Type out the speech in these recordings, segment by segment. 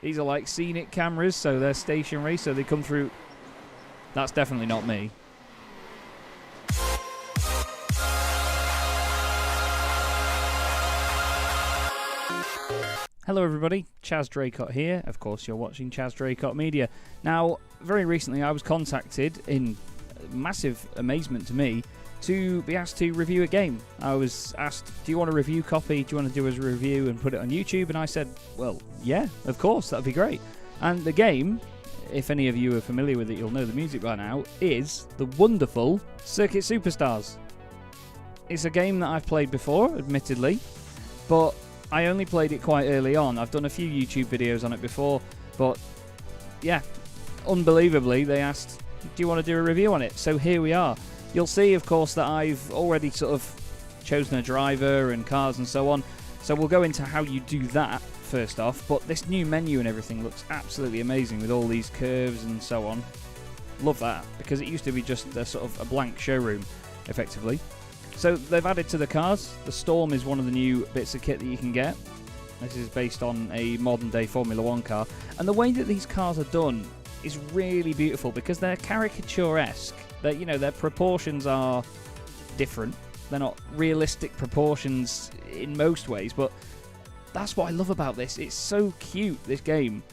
These are like scenic cameras, so they're stationary, so they come through. That's definitely not me. Hello everybody, Chaz Draycott here. Of course you're watching Chaz Draycott Media. Now, very recently I was contacted, in massive amazement to me, to be asked to review a game. I was asked, do you want a review copy? Do you want to do as a review and put it on YouTube? And I said, well, yeah, of course, that'd be great. And the game, if any of you are familiar with it, you'll know the music by now, is the wonderful Circuit Superstars. It's a game that I've played before, admittedly, but I only played it quite early on. I've done a few YouTube videos on it before, but yeah, unbelievably, they asked, do you want to do a review on it? So here we are. You'll see, of course, that I've already sort of chosen a driver and cars and so on, so we'll go into how you do that first off, but this new menu and everything looks absolutely amazing with all these curves and so on. Love that, because it used to be just a sort of a blank showroom, effectively. So they've added to the cars. The Storm is one of the new bits of kit that you can get. This is based on a modern day Formula 1 car. And the way that these cars are done is really beautiful because they're caricature-esque. Their proportions are different. They're not realistic proportions in most ways, but that's what I love about this. It's so cute, this game,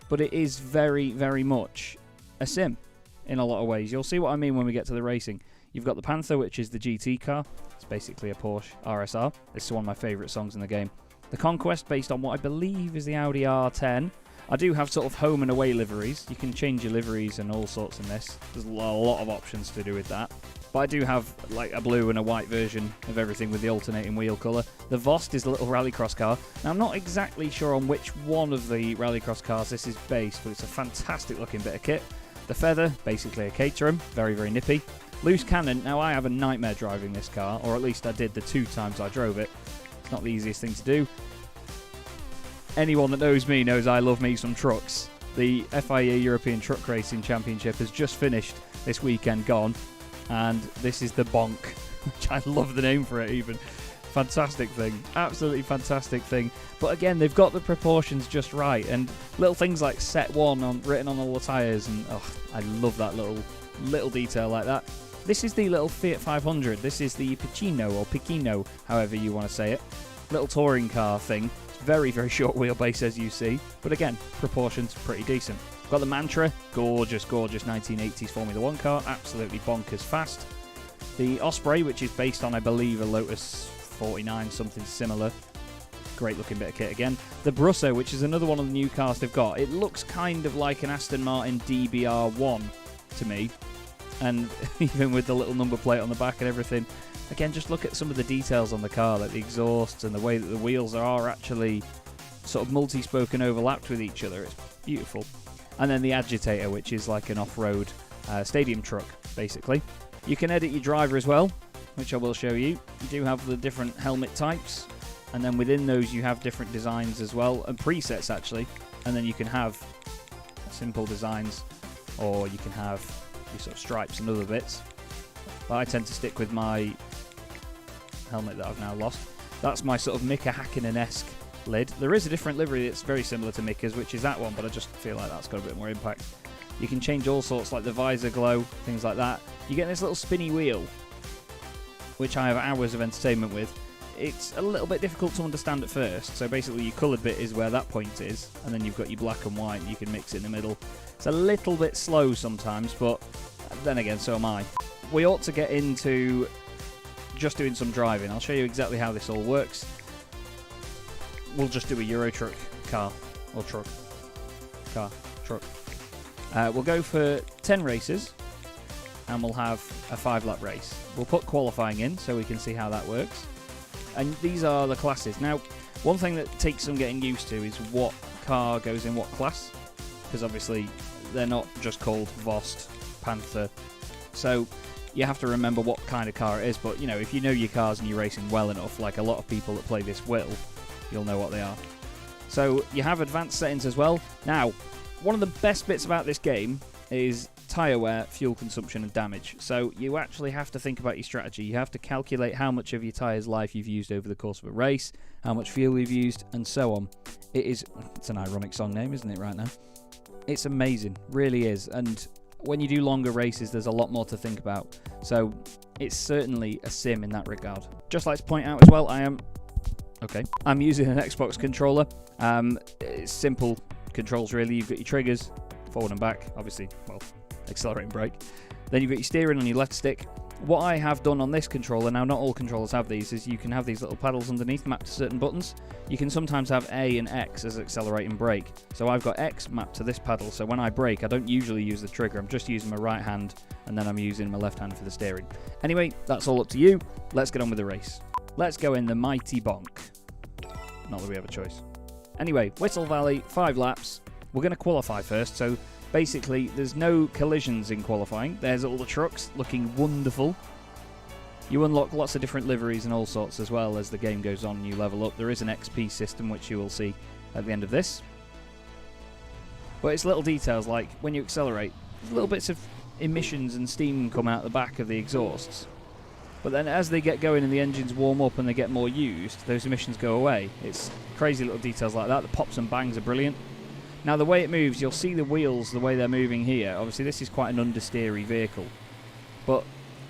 but it is very, very much a sim in a lot of ways. You'll see what I mean when we get to the racing. You've got the Panther, which is the GT car. It's basically a Porsche RSR. This is one of my favourite songs in the game. The Conquest, based on what I believe is the Audi R10. I do have sort of home and away liveries. You can change your liveries and all sorts in this. There's a lot of options to do with that. But I do have like a blue and a white version of everything with the alternating wheel colour. The Vost is a little rallycross car. Now, I'm not exactly sure on which one of the rallycross cars this is based, but it's a fantastic looking bit of kit. The Feather, basically a Caterham. Very, very nippy. Loose Cannon. Now, I have a nightmare driving this car, or at least I did the 2 times I drove it. It's not the easiest thing to do. Anyone that knows me knows I love me some trucks. The FIA European Truck Racing Championship has just finished this weekend gone, and this is the Bonk, which I love the name for it even. Fantastic thing. Absolutely fantastic thing. But again, they've got the proportions just right, and little things like set 1 written on all the tyres, and I love that little detail like that. This is the little Fiat 500. This is the Picino, or Picino, however you want to say it. Little touring car thing. It's very, very short wheelbase, as you see. But again, proportions pretty decent. Got the Mantra. Gorgeous, gorgeous 1980s Formula 1 car. Absolutely bonkers fast. The Osprey, which is based on, I believe, a Lotus 49, something similar. Great looking bit of kit again. The Brusso, which is another one of the new cars they've got. It looks kind of like an Aston Martin DBR1 to me. And even with the little number plate on the back and everything. Again, just look at some of the details on the car, like the exhausts and the way that the wheels are actually sort of multi-spoke and overlapped with each other. It's beautiful. And then the Agitator, which is like an off-road stadium truck, basically. You can edit your driver as well, which I will show you. You do have the different helmet types, and then within those you have different designs as well, and presets actually. And then you can have simple designs, or you can have your sort of stripes and other bits. But I tend to stick with my helmet that I've now lost. That's my sort of Mika Hakkinen-esque lid. There is a different livery that's very similar to Mika's, which is that one, but I just feel like that's got a bit more impact. You can change all sorts, like the visor glow, things like that. You get this little spinny wheel, which I have hours of entertainment with. It's a little bit difficult to understand at first, so basically your coloured bit is where that point is, and then you've got your black and white, and you can mix it in the middle. It's a little bit slow sometimes, but then again, so am I. We ought to get into just doing some driving. I'll show you exactly how this all works. We'll just do a Euro truck car, or truck. Car, truck. We'll go for 10 races, and we'll have a 5-lap race. We'll put qualifying in so we can see how that works. And these are the classes. Now, one thing that takes some getting used to is what car goes in what class, because obviously they're not just called Vost, Panther. So you have to remember what kind of car it is, but if you know your cars and you're racing well enough, like a lot of people that play this will, you'll know what they are. So you have advanced settings as well. Now, one of the best bits about this game is tyre wear, fuel consumption and damage. So you actually have to think about your strategy. You have to calculate how much of your tyre's life you've used over the course of a race, how much fuel you've used, and so on. It's an ironic song name, isn't it, right now? It's amazing, really is. And when you do longer races, there's a lot more to think about. So it's certainly a sim in that regard. Just like to point out as well, I'm using an Xbox controller. It's simple controls really. You've got your triggers, forward and back, obviously, well, accelerate and brake. Then you've got your steering on your left stick. What I have done on this controller, now not all controllers have these, is you can have these little paddles underneath mapped to certain buttons. You can sometimes have A and X as accelerate and brake. So I've got X mapped to this paddle, so when I brake, I don't usually use the trigger. I'm just using my right hand, and then I'm using my left hand for the steering. Anyway, that's all up to you. Let's get on with the race. Let's go in the mighty bonk. Not that we have a choice. Anyway, Whistle Valley, 5 laps. We're going to qualify first, so basically there's no collisions in qualifying. There's all the trucks looking wonderful. You unlock lots of different liveries and all sorts as well as the game goes on and you level up. There is an XP system which you will see at the end of this. But it's little details like when you accelerate, there's little bits of emissions and steam come out the back of the exhausts. But then as they get going and the engines warm up and they get more used, those emissions go away. It's crazy little details like that. The pops and bangs are brilliant. Now the way it moves, you'll see the wheels, the way they're moving here. Obviously this is quite an understeery vehicle. But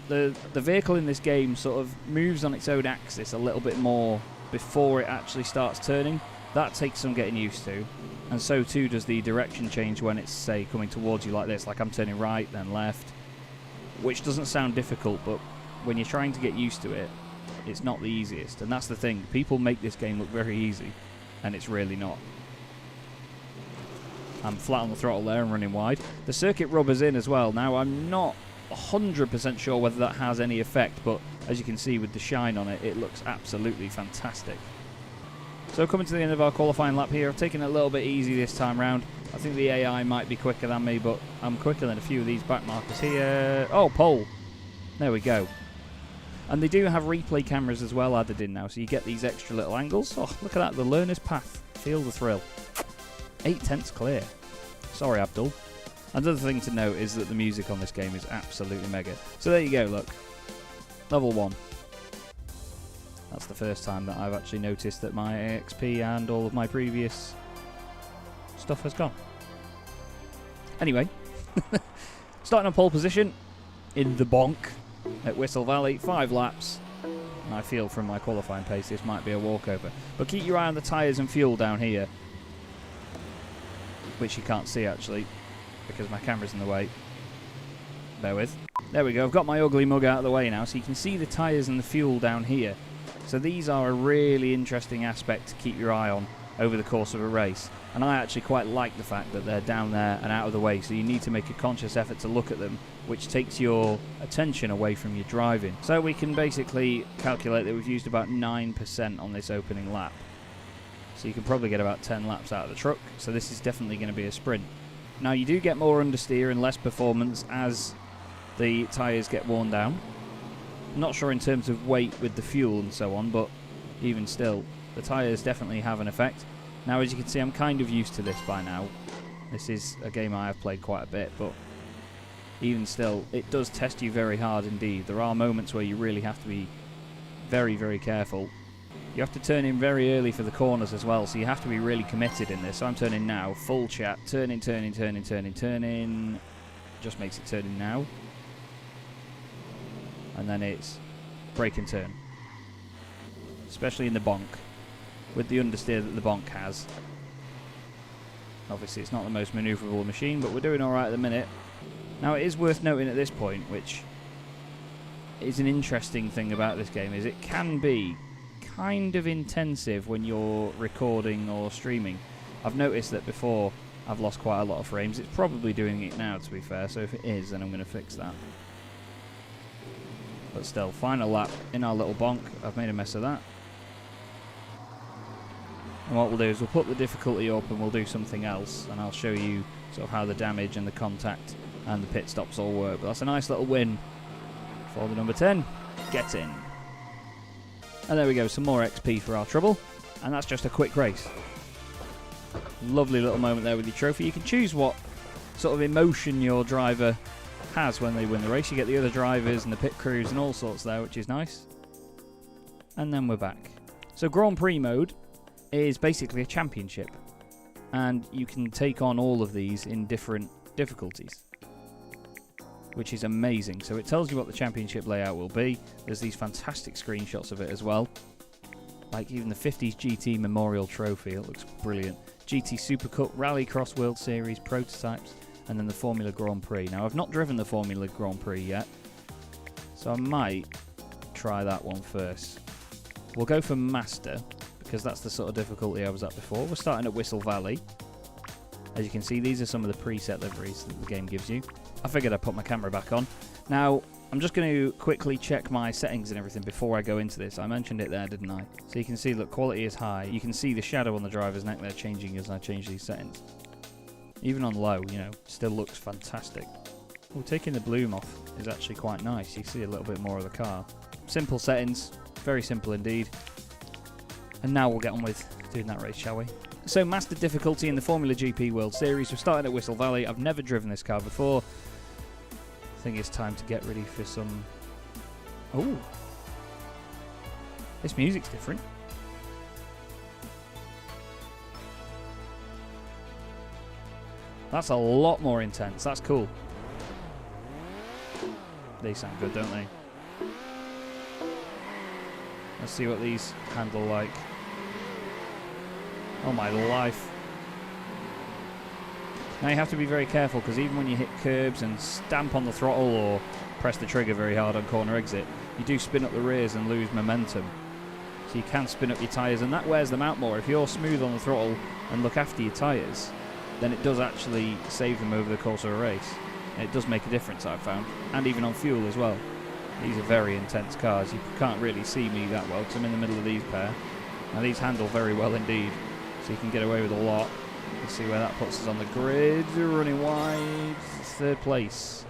the vehicle in this game sort of moves on its own axis a little bit more before it actually starts turning. That takes some getting used to. And so too does the direction change when it's, say, coming towards you like this. Like I'm turning right, then left. Which doesn't sound difficult, but when you're trying to get used to it, it's not the easiest. And that's the thing. People make this game look very easy, and it's really not. I'm flat on the throttle there and running wide. The circuit rubbers in as well. Now, I'm not 100% sure whether that has any effect, but as you can see with the shine on it, it looks absolutely fantastic. So coming to the end of our qualifying lap here, I've taken it a little bit easy this time round. I think the AI might be quicker than me, but I'm quicker than a few of these back markers here. Oh, pole. There we go. And they do have replay cameras as well added in now, so you get these extra little angles. Oh, look at that, the learner's path. Feel the thrill. 8/10 clear. Sorry, Abdul. Another thing to note is that the music on this game is absolutely mega. So there you go, look. Level 1. That's the first time that I've actually noticed that my XP and all of my previous stuff has gone. Anyway, starting on pole position in the bonk at Whistle Valley, 5 laps. And I feel from my qualifying pace this might be a walkover. But keep your eye on the tyres and fuel down here, which you can't see actually because my camera's in the way. Bear with. There we go, I've got my ugly mug out of the way now, so you can see the tyres and the fuel down here. So these are a really interesting aspect to keep your eye on over the course of a race. And I actually quite like the fact that they're down there and out of the way, so you need to make a conscious effort to look at them, which takes your attention away from your driving. So we can basically calculate that we've used about 9% on this opening lap. So you can probably get about 10 laps out of the truck, so this is definitely going to be a sprint. Now you do get more understeer and less performance as the tyres get worn down. I'm not sure in terms of weight with the fuel and so on, but even still, the tyres definitely have an effect. Now as you can see, I'm kind of used to this by now. This is a game I have played quite a bit, but even still, it does test you very hard indeed. There are moments where you really have to be very, very careful. You have to turn in very early for the corners as well, so you have to be really committed in this. So I'm turning now, full chat, turning, turning, turning, turning, turning. Just makes it turning now. And then it's brake and turn. Especially in the bonk, with the understeer that the bonk has. Obviously it's not the most manoeuvrable machine, but we're doing alright at the minute. Now it is worth noting at this point, which is an interesting thing about this game, is it can be kind of intensive when you're recording or streaming. I've noticed that before I've lost quite a lot of frames. It's probably doing it now, to be fair, so if it is, then I'm going to fix that. But still, final lap in our little bonk. I've made a mess of that. And what we'll do is we'll put the difficulty up and we'll do something else, and I'll show you sort of how the damage and the contact and the pit stops all work. But that's a nice little win for the number 10. Get in. And there we go, some more XP for our trouble. And that's just a quick race. Lovely little moment there with your trophy. You can choose what sort of emotion your driver has when they win the race. You get the other drivers and the pit crews and all sorts there, which is nice. And then we're back. So Grand Prix mode is basically a championship, and you can take on all of these in different difficulties, which is amazing. So it tells you what the championship layout will be. There's these fantastic screenshots of it as well, like even the 50s GT Memorial Trophy. It looks brilliant. GT Super Cup, Rallycross World Series, prototypes, and then the Formula Grand Prix. Now, I've not driven the Formula Grand Prix yet, so I might try that one first. We'll go for Master, because that's the sort of difficulty I was at before. We're starting at Whistle Valley. As you can see, these are some of the preset liveries that the game gives you. I figured I'd put my camera back on. Now, I'm just going to quickly check my settings and everything before I go into this. I mentioned it there, didn't I? So you can see, look, quality is high. You can see the shadow on the driver's neck there changing as I change these settings. Even on low, you know, still looks fantastic. Oh, taking the bloom off is actually quite nice. You see a little bit more of the car. Simple settings, very simple indeed. And now we'll get on with doing that race, shall we? So, Master difficulty in the Formula GP World Series. We're starting at Whistle Valley. I've never driven this car before. I think it's time to get ready for some... Oh! This music's different. That's a lot more intense. That's cool. They sound good, don't they? Let's see what these handle like. Oh my life. Now you have to be very careful, because even when you hit curbs and stamp on the throttle or press the trigger very hard on corner exit, you do spin up the rears and lose momentum. So you can spin up your tyres, and that wears them out more. If you're smooth on the throttle and look after your tyres, then it does actually save them over the course of a race. And it does make a difference, I've found, and even on fuel as well. These are very intense cars. You can't really see me that well because I'm in the middle of these pair. Now these handle very well indeed, so you can get away with a lot. Let's see where that puts us on the grid. Running wide, third place.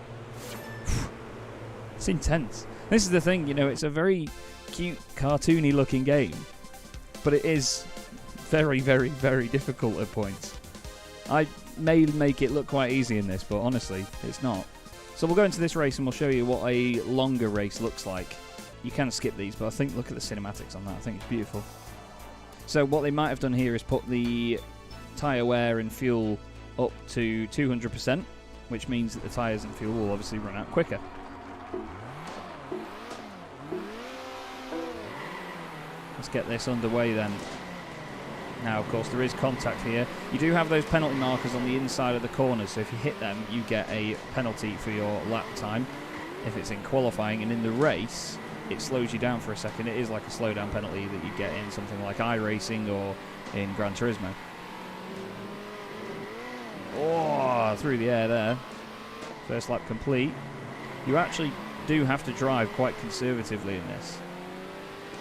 It's intense. This is the thing, you know, it's a very cute, cartoony looking game, but it is very, very, very difficult at points. I may make it look quite easy in this, but honestly, it's not. So we'll go into this race and we'll show you what a longer race looks like. You can skip these, but I think look at the cinematics on that. I think it's beautiful. So what they might have done here is put the tyre wear and fuel up to 200%, which means that the tyres and fuel will obviously run out quicker. Let's get this underway then. Now, of course, there is contact here. You do have those penalty markers on the inside of the corners, so if you hit them, you get a penalty for your lap time if it's in qualifying, and in the race, it slows you down for a second. It is like a slowdown penalty that you get in something like iRacing or in Gran Turismo. Oh, through the air there. First lap complete. You actually do have to drive quite conservatively in this,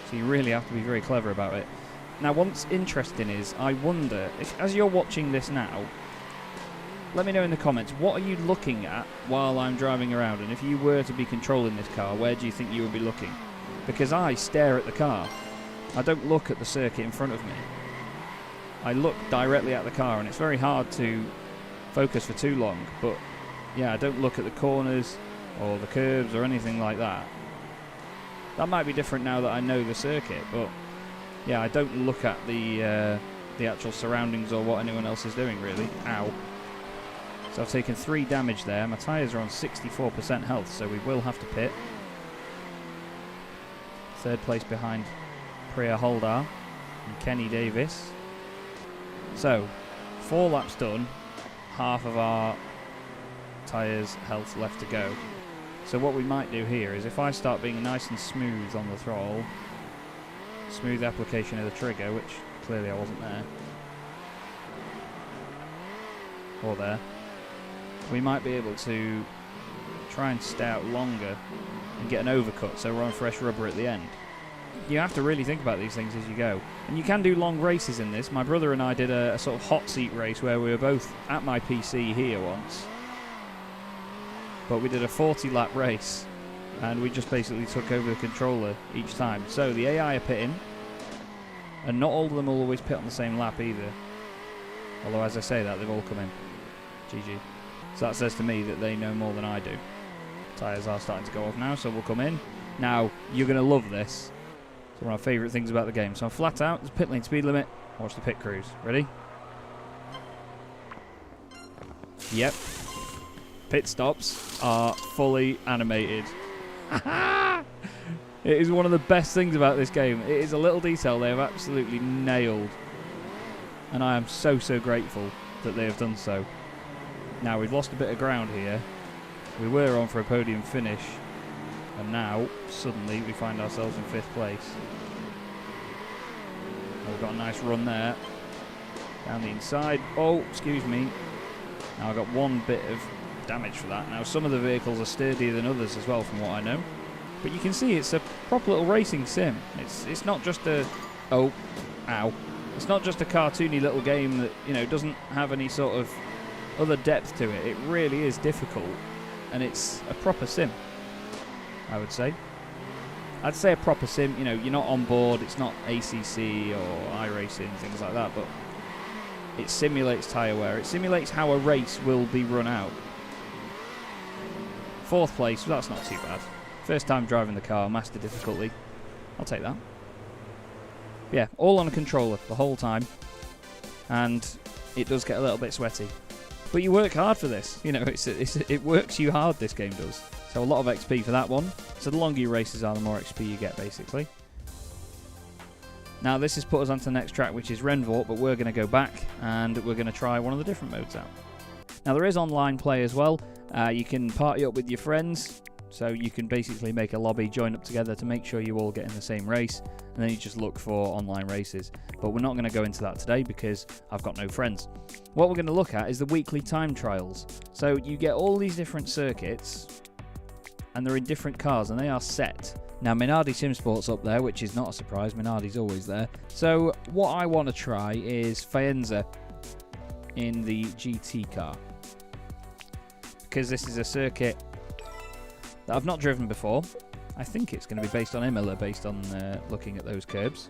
so you really have to be very clever about it. Now, what's interesting is, I wonder, if, as you're watching this now, let me know in the comments, what are you looking at while I'm driving around? And if you were to be controlling this car, where do you think you would be looking? Because I stare at the car. I don't look at the circuit in front of me. I look directly at the car, and it's very hard to focus for too long. But, yeah, I don't look at the corners or the curbs or anything like that. That might be different now that I know the circuit, but... yeah, I don't look at the actual surroundings or what anyone else is doing, really. Ow. So I've taken 3 damage there. My tyres are on 64% health, so we will have to pit. Third place behind Prix Holdar and Kenny Davis. So, 4 laps done. Half of our tyres' health left to go. So what we might do here is, if I start being nice and smooth on the throttle... smooth application of the trigger, which clearly I wasn't there. Or there. We might be able to try and stay out longer and get an overcut so we're on fresh rubber at the end. You have to really think about these things as you go. And you can do long races in this. My brother and I did a sort of hot seat race where we were both at my PC here once. But we did a 40 lap race. And we just basically took over the controller each time. So the AI are pitting, and not all of them will always pit on the same lap either. Although, as I say that, they've all come in. GG. So that says to me that they know more than I do. Tyres are starting to go off now, so we'll come in. Now, you're going to love this. It's one of my favourite things about the game. So I'm flat out, there's pit lane speed limit. Watch the pit crews. Ready? Yep. Pit stops are fully animated. It is one of the best things about this game. It is a little detail they have absolutely nailed. And I am so, so grateful that they have done so. Now, we've lost a bit of ground here. We were on for a podium finish. And now, suddenly, we find ourselves in 5th place. We've got a nice run there. Down the inside. Oh, excuse me. Now, I've got one bit of damage for that. Now, some of the vehicles are sturdier than others as well, from what I know. But you can see it's a proper little racing sim. It's not just a... Oh, ow. It's not just a cartoony little game that, you know, doesn't have any sort of other depth to it. It really is difficult. And it's a proper sim, I would say. I'd say a proper sim, you know, you're not on board. It's not ACC or iRacing, things like that. But it simulates tyre wear. It simulates how a race will be run out. 4th place, well, that's not too bad. First time driving the car, master difficulty. I'll take that. Yeah, all on a controller the whole time. And it does get a little bit sweaty. But you work hard for this. You know, it works you hard, this game does. So a lot of XP for that one. So the longer your races are, the more XP you get, basically. Now, this has put us onto the next track, which is Renvort, but we're going to go back and we're going to try one of the different modes out. Now, there is online play as well. You can party up with your friends. So you can basically make a lobby, join up together to make sure you all get in the same race, and then you just look for online races. But we're not going to go into that today because I've got no friends. What we're going to look at is the weekly time trials. So you get all these different circuits, and they're in different cars, and they are set. Now, Minardi Simsport's up there, which is not a surprise. Minardi's always there. So what I want to try is Faenza in the GT car, because this is a circuit that I've not driven before. I think it's going to be based on Imola, based on looking at those curbs.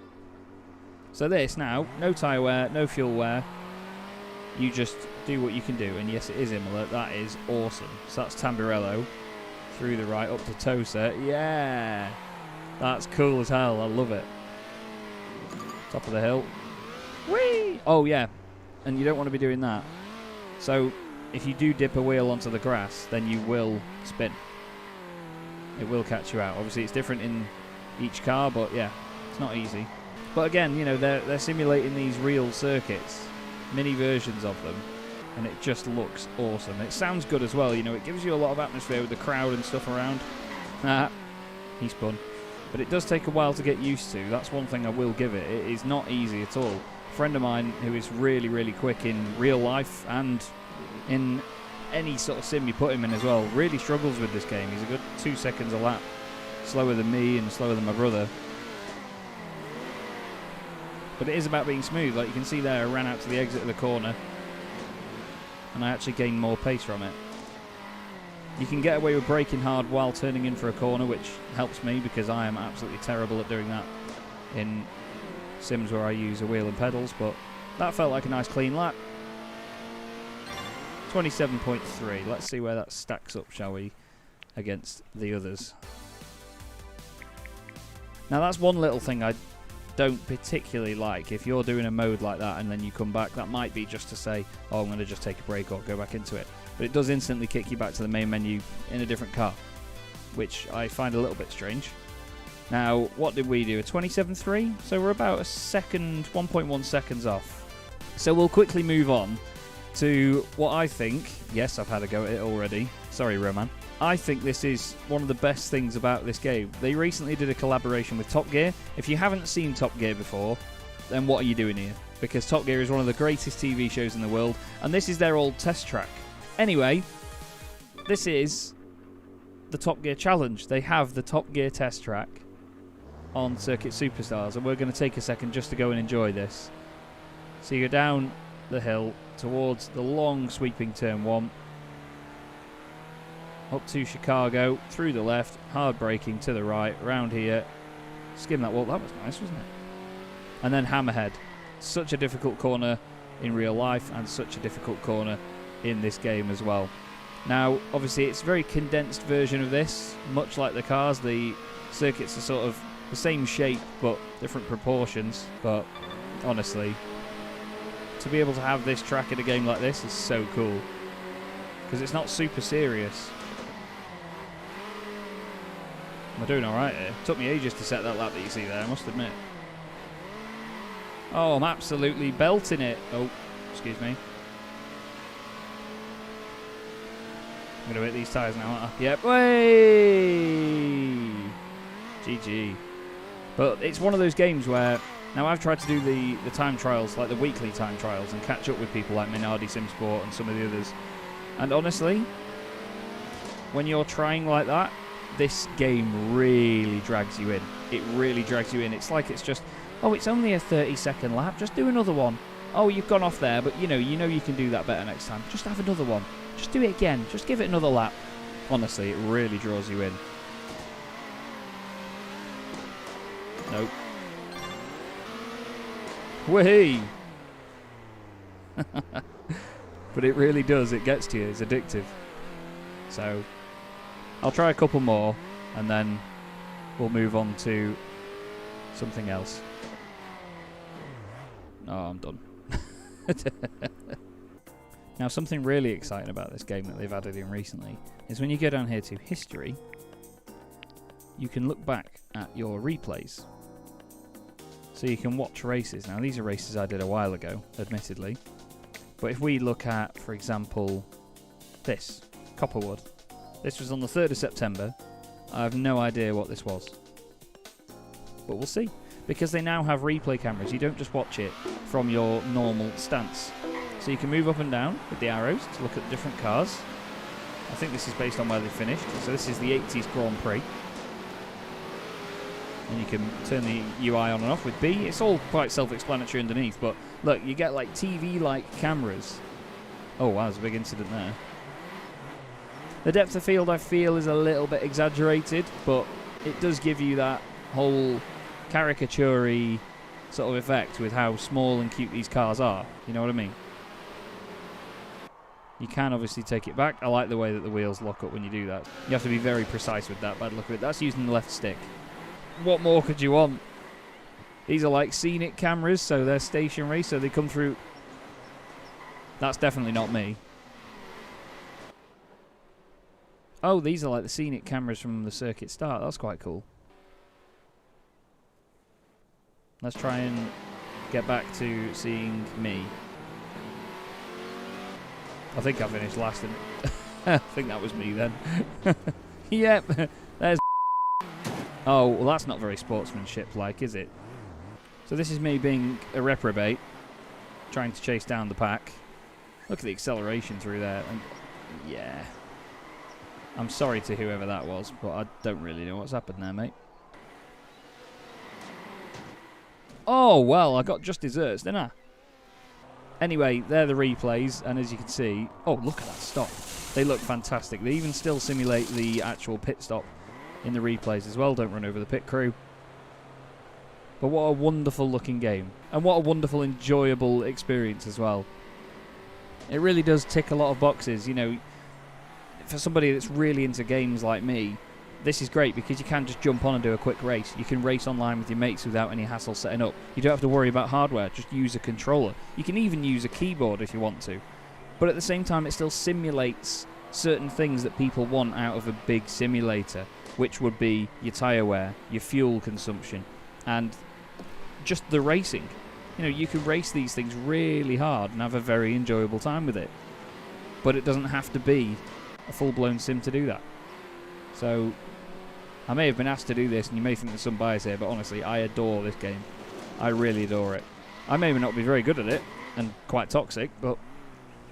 So this now, no tyre wear, no fuel wear. You just do what you can do. And yes, it is Imola. That is awesome. So that's Tamburello through the right up to Tosa. Yeah! That's cool as hell. I love it. Top of the hill. Whee! Oh, yeah. And you don't want to be doing that. So if you do dip a wheel onto the grass, then you will spin. It will catch you out. Obviously, it's different in each car, but yeah, it's not easy. But again, you know, they're simulating these real circuits, mini versions of them, and it just looks awesome. It sounds good as well. You know, it gives you a lot of atmosphere with the crowd and stuff around. He spun. But it does take a while to get used to. That's one thing I will give it. It is not easy at all. A friend of mine who is really, really quick in real life and in any sort of sim you put him in as well, really struggles with this game. He's a good 2 seconds a lap slower than me and slower than my brother. But it is about being smooth. Like you can see there, I ran out to the exit of the corner and I actually gained more pace from it. You can get away with braking hard while turning in for a corner, which helps me because I am absolutely terrible at doing that in sims where I use a wheel and pedals. But that felt like a nice clean lap. 27.3. Let's see where that stacks up, shall we, against the others. Now that's one little thing I don't particularly like. If you're doing a mode like that and then you come back, that might be just to say, oh, I'm going to just take a break or go back into it. But it does instantly kick you back to the main menu in a different car, which I find a little bit strange. Now, what did we do? A 27.3? So we're about a second, 1.1 seconds off. So we'll quickly move on to what I think, yes, I've had a go at it already. Sorry, Roman. I think this is one of the best things about this game. They recently did a collaboration with Top Gear. If you haven't seen Top Gear before, then what are you doing here? Because Top Gear is one of the greatest TV shows in the world, and this is their old test track. Anyway, this is the Top Gear Challenge. They have the Top Gear test track on Circuit Superstars, and we're going to take a second just to go and enjoy this. So you go down the hill towards the long sweeping turn 1, up to Chicago, through the left, hard braking to the right, round here, skim that wall. That was nice, wasn't it? And then Hammerhead. Such a difficult corner in real life and such a difficult corner in this game as well. Now, obviously, it's a very condensed version of this, much like the cars. The circuits are sort of the same shape, but different proportions. But honestly, to be able to have this track in a game like this is so cool, because it's not super serious. Am I doing alright here? Took me ages to set that lap that you see there, I must admit. Oh, I'm absolutely belting it. Oh, excuse me. I'm going to hit these tyres now, aren't I? Yep. Way! GG. But it's one of those games where... Now, I've tried to do the time trials, like the weekly time trials, and catch up with people like Minardi SimSport and some of the others. And honestly, when you're trying like that, this game really drags you in. It really drags you in. It's like it's just, oh, it's only a 30-second lap. Just do another one. Oh, you've gone off there, but you know you can do that better next time. Just have another one. Just do it again. Just give it another lap. Honestly, it really draws you in. Nope. Whee! But it really does. It gets to you. It's addictive. So, I'll try a couple more, and then we'll move on to something else. Oh, I'm done. Now, something really exciting about this game that they've added in recently is when you go down here to history, you can look back at your replays. So you can watch races. Now, these are races I did a while ago, admittedly. But if we look at, for example, this, Copperwood. This was on the 3rd of September. I have no idea what this was. But we'll see. Because they now have replay cameras. You don't just watch it from your normal stance. So you can move up and down with the arrows to look at the different cars. I think this is based on where they finished. So this is the 80s Grand Prix. And you can turn the UI on and off with B. It's all quite self-explanatory underneath. But look, you get like TV-like cameras. Oh wow, there's a big incident there. The depth of field, I feel, is a little bit exaggerated, but it does give you that whole caricature-y sort of effect with how small and cute these cars are. You know what I mean? You can obviously take it back. I like the way that the wheels lock up when you do that. You have to be very precise with that, by the look of it. That's using the left stick. What more could you want? These are like scenic cameras, so they're stationary, so they come through. That's definitely not me. Oh, these are like the scenic cameras from the circuit start. That's quite cool. Let's try and get back to seeing me. I think I finished last in it. I think that was me then. Yep, there's. Oh, well, that's not very sportsmanship-like, is it? So this is me being a reprobate, trying to chase down the pack. Look at the acceleration through there. And yeah. I'm sorry to whoever that was, but I don't really know what's happened there, mate. Oh, well, I got just desserts, didn't I? Anyway, they're the replays, and as you can see... Oh, look at that stop. They look fantastic. They even still simulate the actual pit stop in the replays as well. Don't run over the pit crew. But what a wonderful looking game. And what a wonderful, enjoyable experience as well. It really does tick a lot of boxes, you know. For somebody that's really into games like me, this is great because you can just jump on and do a quick race. You can race online with your mates without any hassle setting up. You don't have to worry about hardware, just use a controller. You can even use a keyboard if you want to. But at the same time, it still simulates certain things that people want out of a big simulator, which would be your tyre wear, your fuel consumption, and just the racing. You know, you can race these things really hard and have a very enjoyable time with it. But it doesn't have to be a full-blown sim to do that. So I may have been asked to do this, and you may think there's some bias here, but honestly, I adore this game. I really adore it. I may not be very good at it, and quite toxic, but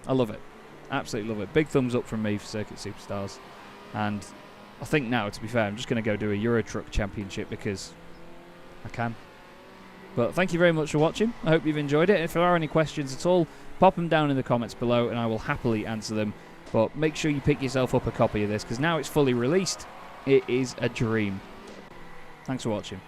I love it. Absolutely love it. Big thumbs up from me for Circuit Superstars. And I think now, to be fair, I'm just going to go do a Euro Truck Championship because I can. But thank you very much for watching. I hope you've enjoyed it. If there are any questions at all, pop them down in the comments below, and I will happily answer them. But make sure you pick yourself up a copy of this, because now it's fully released. It is a dream. Thanks for watching.